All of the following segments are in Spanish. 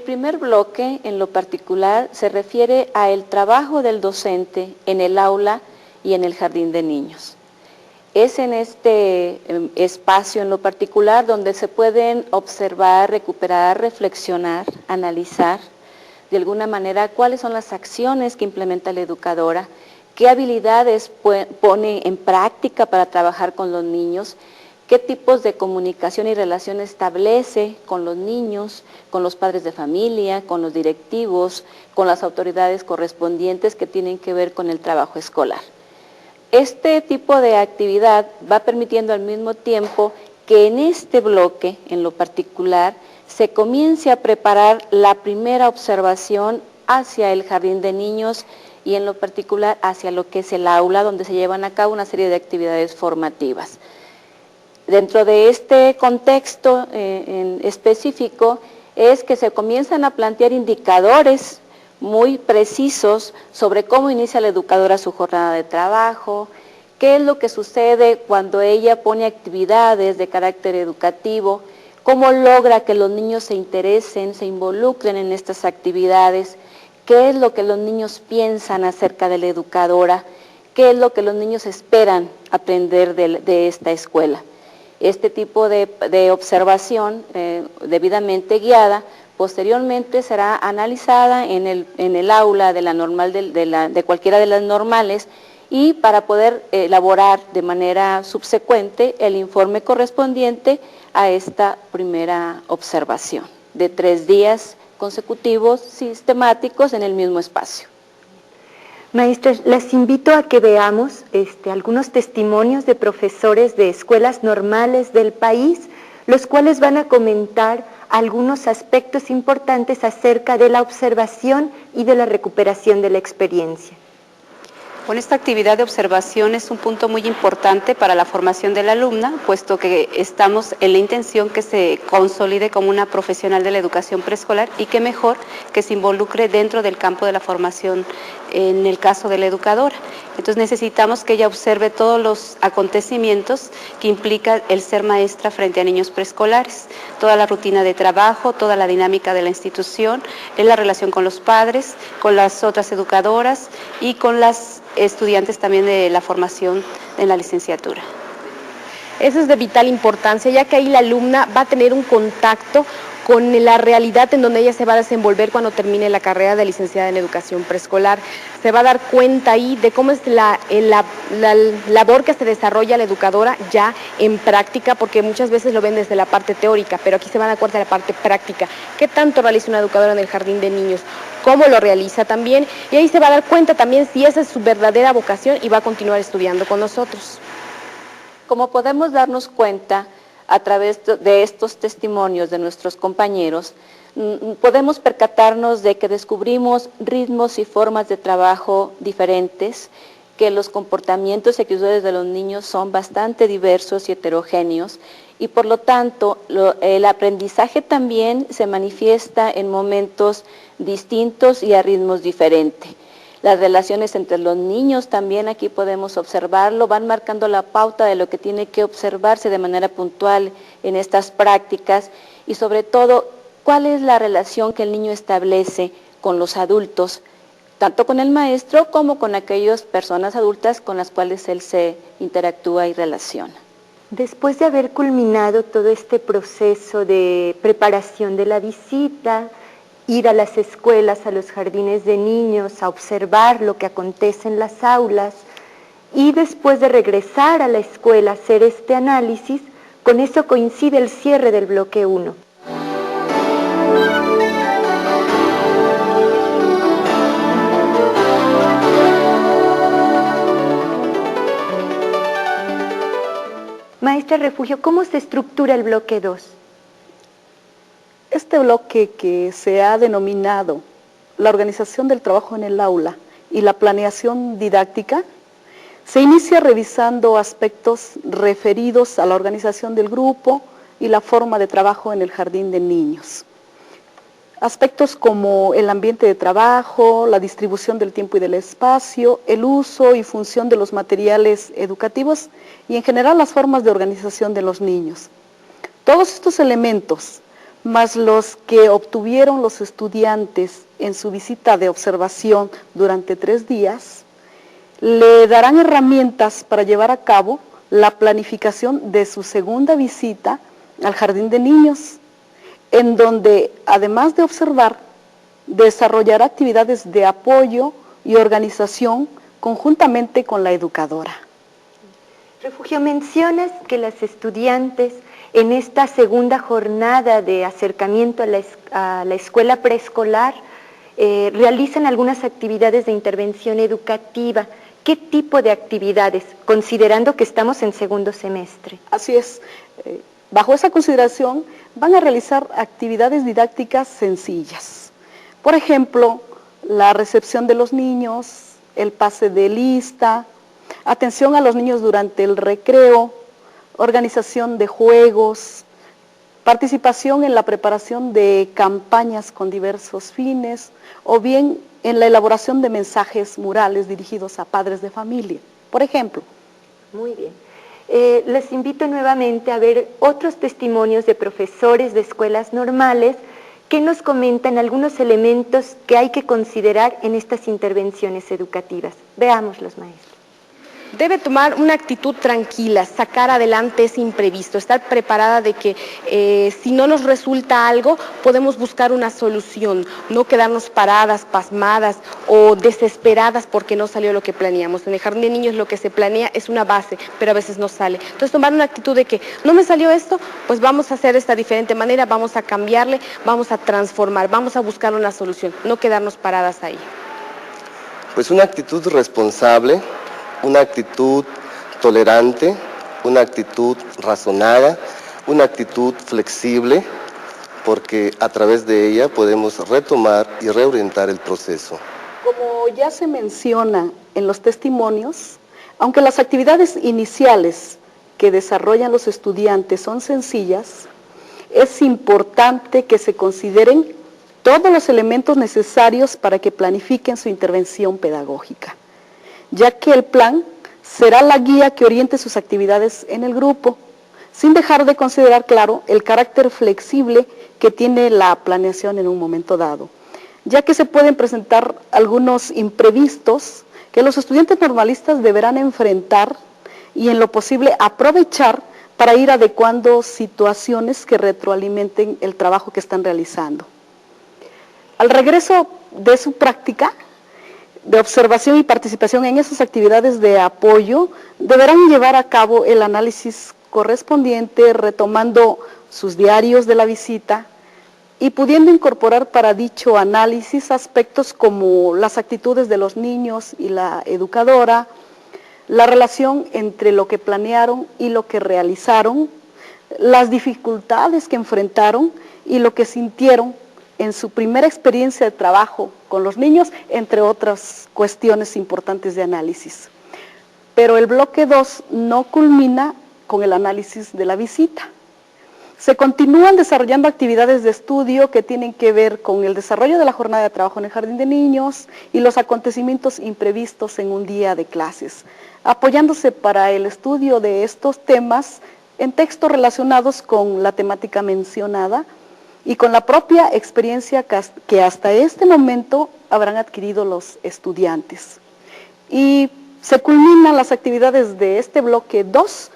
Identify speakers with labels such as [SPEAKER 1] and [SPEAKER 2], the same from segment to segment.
[SPEAKER 1] primer bloque, en lo particular, se refiere al trabajo del docente en el aula y en el jardín de niños. Es en este espacio en lo particular donde se pueden observar, recuperar, reflexionar, analizar de alguna manera cuáles son las acciones que implementa la educadora, qué habilidades pone en práctica para trabajar con los niños, qué tipos de comunicación y relación establece con los niños, con los padres de familia, con los directivos, con las autoridades correspondientes que tienen que ver con el trabajo escolar. Este tipo de actividad va permitiendo al mismo tiempo que en este bloque, en lo particular, se comience a preparar la primera observación hacia el jardín de niños y en lo particular hacia lo que es el aula, donde se llevan a cabo una serie de actividades formativas. Dentro de este contexto en específico es que se comienzan a plantear indicadores muy precisos sobre cómo inicia la educadora su jornada de trabajo, qué es lo que sucede cuando ella pone actividades de carácter educativo, cómo logra que los niños se interesen, se involucren en estas actividades, qué es lo que los niños piensan acerca de la educadora, qué es lo que los niños esperan aprender de esta escuela. Este tipo de observación debidamente guiada posteriormente será analizada en el aula de la normal de cualquiera de las normales y para poder elaborar de manera subsecuente el informe correspondiente a esta primera observación de 3 días consecutivos sistemáticos en el mismo espacio.
[SPEAKER 2] Maestras, las invito a que veamos algunos testimonios de profesores de escuelas normales del país, los cuales van a comentar algunos aspectos importantes acerca de la observación y de la recuperación de la experiencia.
[SPEAKER 3] Bueno, esta actividad de observación es un punto muy importante para la formación de la alumna, puesto que estamos en la intención que se consolide como una profesional de la educación preescolar y que mejor que se involucre dentro del campo de la formación en el caso de la educadora. Entonces necesitamos que ella observe todos los acontecimientos que implica el ser maestra frente a niños preescolares, toda la rutina de trabajo, toda la dinámica de la institución, en la relación con los padres, con las otras educadoras y con las estudiantes también de la formación en la licenciatura.
[SPEAKER 4] Eso es de vital importancia, ya que ahí la alumna va a tener un contacto con la realidad en donde ella se va a desenvolver cuando termine la carrera de licenciada en educación preescolar. Se va a dar cuenta ahí de cómo es la labor que se desarrolla la educadora ya en práctica, porque muchas veces lo ven desde la parte teórica, pero aquí se van a dar cuenta de la parte práctica. ¿Qué tanto realiza una educadora en el jardín de niños? ¿Cómo lo realiza también? Y ahí se va a dar cuenta también si esa es su verdadera vocación y va a continuar estudiando con nosotros.
[SPEAKER 1] Como podemos darnos cuenta a través de estos testimonios de nuestros compañeros, podemos percatarnos de que descubrimos ritmos y formas de trabajo diferentes, que los comportamientos y actitudes de los niños son bastante diversos y heterogéneos y por lo tanto el aprendizaje también se manifiesta en momentos distintos y a ritmos diferentes. Las relaciones entre los niños también aquí podemos observarlo, van marcando la pauta de lo que tiene que observarse de manera puntual en estas prácticas y sobre todo, cuál es la relación que el niño establece con los adultos, tanto con el maestro como con aquellas personas adultas con las cuales él se interactúa y relaciona.
[SPEAKER 2] Después de haber culminado todo este proceso de preparación de la visita, ir a las escuelas, a los jardines de niños, a observar lo que acontece en las aulas y después de regresar a la escuela a hacer este análisis, con eso coincide el cierre del bloque 1. Maestra Refugio, ¿cómo se estructura el bloque 2?
[SPEAKER 5] Este bloque que se ha denominado la organización del trabajo en el aula y la planeación didáctica, se inicia revisando aspectos referidos a la organización del grupo y la forma de trabajo en el jardín de niños. Aspectos como el ambiente de trabajo, la distribución del tiempo y del espacio, el uso y función de los materiales educativos y en general las formas de organización de los niños. Todos estos elementos más los que obtuvieron los estudiantes en su visita de observación durante 3 días, le darán herramientas para llevar a cabo la planificación de su segunda visita al jardín de niños, en donde, además de observar, desarrollará actividades de apoyo y organización conjuntamente con la educadora.
[SPEAKER 2] Refugio, mencionas que las estudiantes en esta segunda jornada de acercamiento a la escuela preescolar realizan algunas actividades de intervención educativa. ¿Qué tipo de actividades, considerando que estamos en segundo semestre?
[SPEAKER 5] Así es. Bajo esa consideración van a realizar actividades didácticas sencillas. Por ejemplo, la recepción de los niños, el pase de lista, atención a los niños durante el recreo, organización de juegos, participación en la preparación de campañas con diversos fines, o bien en la elaboración de mensajes murales dirigidos a padres de familia, por ejemplo.
[SPEAKER 2] Muy bien. Les invito nuevamente a ver otros testimonios de profesores de escuelas normales que nos comentan algunos elementos que hay que considerar en estas intervenciones educativas. Veámoslos, maestros.
[SPEAKER 4] Debe tomar una actitud tranquila, sacar adelante ese imprevisto, estar preparada de que si no nos resulta algo, podemos buscar una solución, no quedarnos paradas, pasmadas o desesperadas porque no salió lo que planeamos. En el jardín de niños lo que se planea es una base, pero a veces no sale. Entonces tomar una actitud de que no me salió esto, pues vamos a hacer de esta diferente manera, vamos a cambiarle, vamos a transformar, vamos a buscar una solución, no quedarnos paradas ahí.
[SPEAKER 6] Pues una actitud responsable, una actitud tolerante, una actitud razonada, una actitud flexible, porque a través de ella podemos retomar y reorientar el proceso.
[SPEAKER 5] Como ya se menciona en los testimonios, aunque las actividades iniciales que desarrollan los estudiantes son sencillas, es importante que se consideren todos los elementos necesarios para que planifiquen su intervención pedagógica, ya que el plan será la guía que oriente sus actividades en el grupo, sin dejar de considerar, claro, el carácter flexible que tiene la planeación en un momento dado, ya que se pueden presentar algunos imprevistos que los estudiantes normalistas deberán enfrentar y en lo posible aprovechar para ir adecuando situaciones que retroalimenten el trabajo que están realizando. Al regreso de su práctica, de observación y participación en esas actividades de apoyo, deberán llevar a cabo el análisis correspondiente, retomando sus diarios de la visita y pudiendo incorporar para dicho análisis aspectos como las actitudes de los niños y la educadora, la relación entre lo que planearon y lo que realizaron, las dificultades que enfrentaron y lo que sintieron en su primera experiencia de trabajo con los niños, entre otras cuestiones importantes de análisis. Pero el bloque 2 no culmina con el análisis de la visita. Se continúan desarrollando actividades de estudio que tienen que ver con el desarrollo de la jornada de trabajo en el jardín de niños y los acontecimientos imprevistos en un día de clases, apoyándose para el estudio de estos temas en textos relacionados con la temática mencionada y con la propia experiencia que hasta este momento habrán adquirido los estudiantes. Y se culminan las actividades de este bloque 2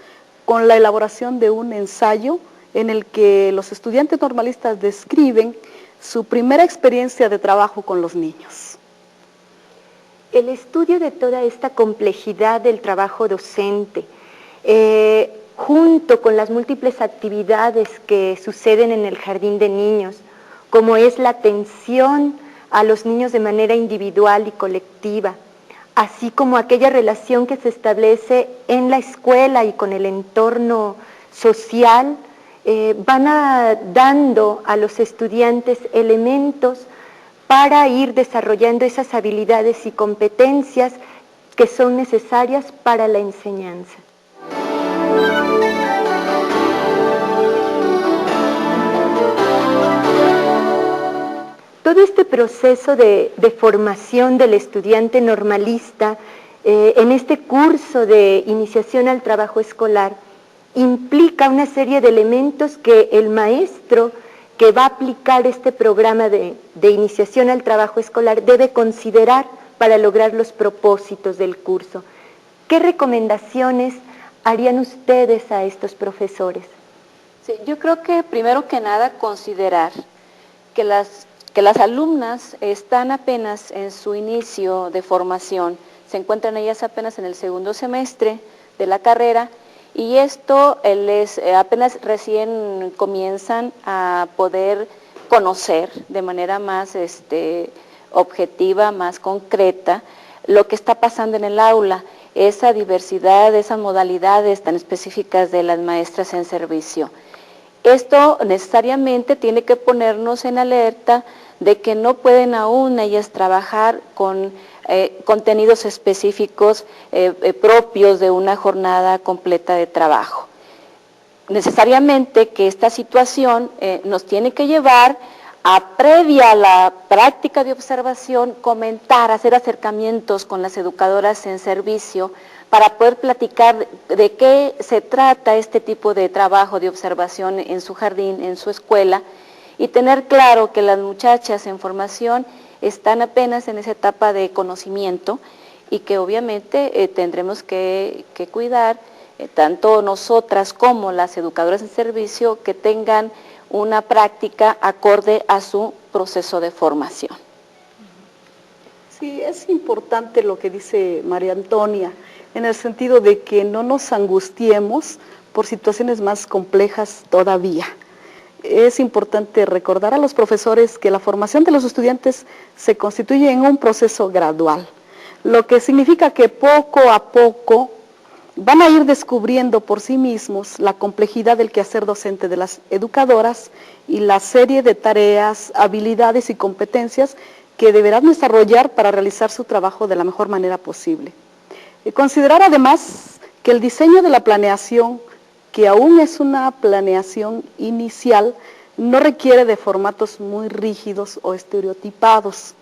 [SPEAKER 5] con la elaboración de un ensayo en el que los estudiantes normalistas describen su primera experiencia de trabajo con los niños.
[SPEAKER 2] El estudio de toda esta complejidad del trabajo docente, junto con las múltiples actividades que suceden en el jardín de niños, como es la atención a los niños de manera individual y colectiva, así como aquella relación que se establece en la escuela y con el entorno social, van dando a los estudiantes elementos para ir desarrollando esas habilidades y competencias que son necesarias para la enseñanza. Todo este proceso de formación del estudiante normalista en este curso de iniciación al trabajo escolar implica una serie de elementos que el maestro que va a aplicar este programa de iniciación al trabajo escolar debe considerar para lograr los propósitos del curso? ¿Qué recomendaciones harían ustedes a estos profesores?
[SPEAKER 1] Sí, yo creo que primero que nada considerar que las alumnas están apenas en su inicio de formación, se encuentran ellas apenas en el segundo semestre de la carrera y esto apenas recién comienzan a poder conocer de manera más objetiva, más concreta, lo que está pasando en el aula, esa diversidad, esas modalidades tan específicas de las maestras en servicio. Esto necesariamente tiene que ponernos en alerta de que no pueden aún ellas trabajar con contenidos específicos propios de una jornada completa de trabajo. Necesariamente que esta situación nos tiene que llevar a, previa a la práctica de observación, comentar, hacer acercamientos con las educadoras en servicio para poder platicar de qué se trata este tipo de trabajo de observación en su jardín, en su escuela, y tener claro que las muchachas en formación están apenas en esa etapa de conocimiento y que obviamente tendremos que cuidar, tanto nosotras como las educadoras en servicio, que tengan una práctica acorde a su proceso de formación.
[SPEAKER 5] Sí, es importante lo que dice María Antonia, en el sentido de que no nos angustiemos por situaciones más complejas todavía. Es importante recordar a los profesores que la formación de los estudiantes se constituye en un proceso gradual, lo que significa que poco a poco van a ir descubriendo por sí mismos la complejidad del quehacer docente de las educadoras y la serie de tareas, habilidades y competencias que deberán desarrollar para realizar su trabajo de la mejor manera posible. Considerar además que el diseño de la planeación, que aún es una planeación inicial, no requiere de formatos muy rígidos o estereotipados.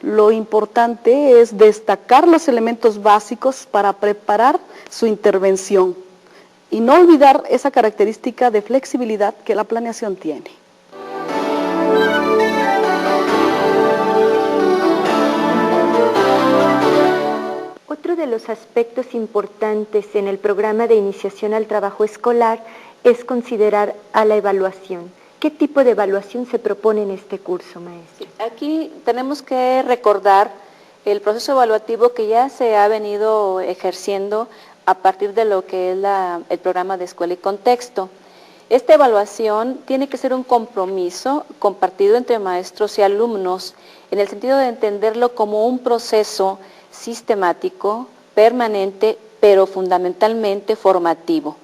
[SPEAKER 5] Lo importante es destacar los elementos básicos para preparar su intervención y no olvidar esa característica de flexibilidad que la planeación tiene.
[SPEAKER 2] Otro de los aspectos importantes en el programa de iniciación al trabajo escolar es considerar a la evaluación. ¿Qué tipo de evaluación se propone en este curso, maestra?
[SPEAKER 1] Aquí tenemos que recordar el proceso evaluativo que ya se ha venido ejerciendo a partir de lo que es el programa de Escuela y Contexto. Esta evaluación tiene que ser un compromiso compartido entre maestros y alumnos, en el sentido de entenderlo como un proceso sistemático, permanente, pero fundamentalmente formativo.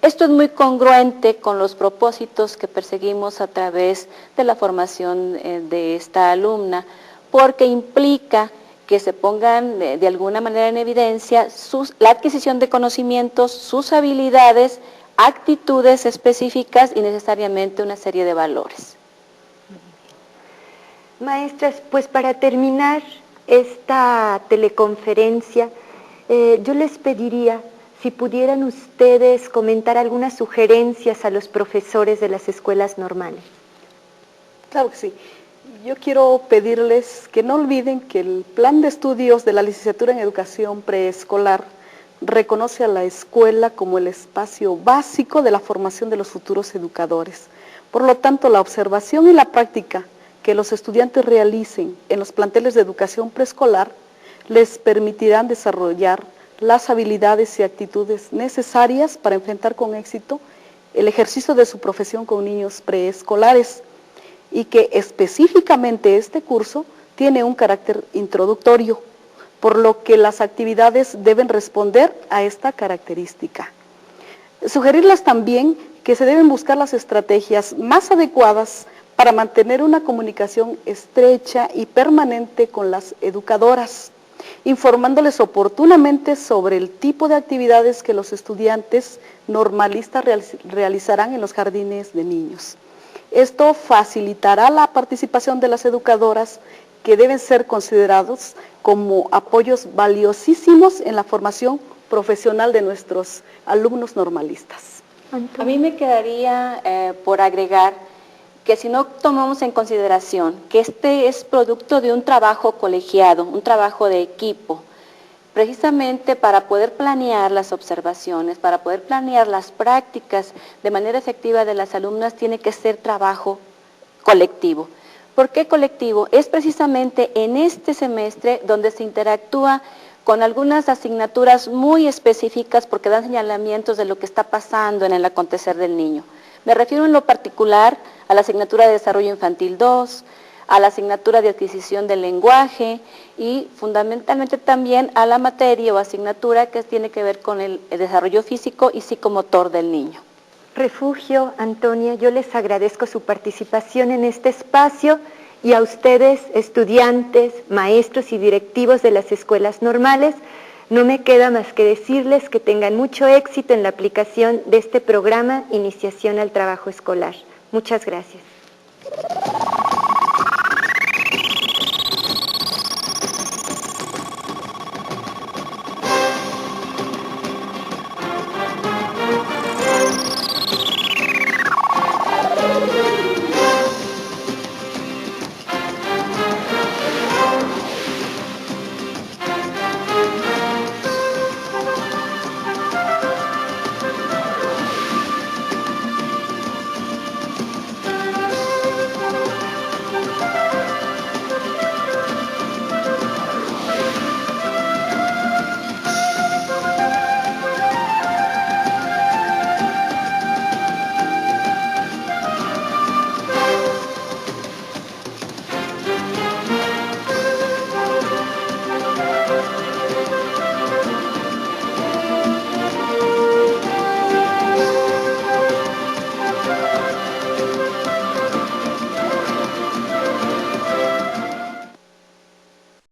[SPEAKER 1] Esto es muy congruente con los propósitos que perseguimos a través de la formación de esta alumna, porque implica que se pongan de alguna manera en evidencia la adquisición de conocimientos, sus habilidades, actitudes específicas y necesariamente una serie de valores.
[SPEAKER 2] Maestras, pues para terminar esta teleconferencia, yo les pediría si pudieran ustedes comentar algunas sugerencias a los profesores de las escuelas normales.
[SPEAKER 5] Claro que sí. Yo quiero pedirles que no olviden que el plan de estudios de la licenciatura en educación preescolar reconoce a la escuela como el espacio básico de la formación de los futuros educadores. Por lo tanto, la observación y la práctica que los estudiantes realicen en los planteles de educación preescolar les permitirán desarrollar las habilidades y actitudes necesarias para enfrentar con éxito el ejercicio de su profesión con niños preescolares, y que específicamente este curso tiene un carácter introductorio, por lo que las actividades deben responder a esta característica. Sugerirles también que se deben buscar las estrategias más adecuadas para mantener una comunicación estrecha y permanente con las educadoras, informándoles oportunamente sobre el tipo de actividades que los estudiantes normalistas realizarán en los jardines de niños. Esto facilitará la participación de las educadoras, que deben ser considerados como apoyos valiosísimos en la formación profesional de nuestros alumnos normalistas.
[SPEAKER 1] A mí me quedaría por agregar que si no tomamos en consideración que este es producto de un trabajo colegiado, un trabajo de equipo, precisamente para poder planear las observaciones, para poder planear las prácticas de manera efectiva de las alumnas, tiene que ser trabajo colectivo. ¿Por qué colectivo? Es precisamente en este semestre donde se interactúa con algunas asignaturas muy específicas porque dan señalamientos de lo que está pasando en el acontecer del niño. Me refiero en lo particular a la asignatura de Desarrollo Infantil 2, a la asignatura de Adquisición del Lenguaje y fundamentalmente también a la materia o asignatura que tiene que ver con el desarrollo físico y psicomotor del niño.
[SPEAKER 2] Refugio, Antonia, yo les agradezco su participación en este espacio y a ustedes, estudiantes, maestros y directivos de las escuelas normales, no me queda más que decirles que tengan mucho éxito en la aplicación de este programa Iniciación al Trabajo Escolar. Muchas gracias.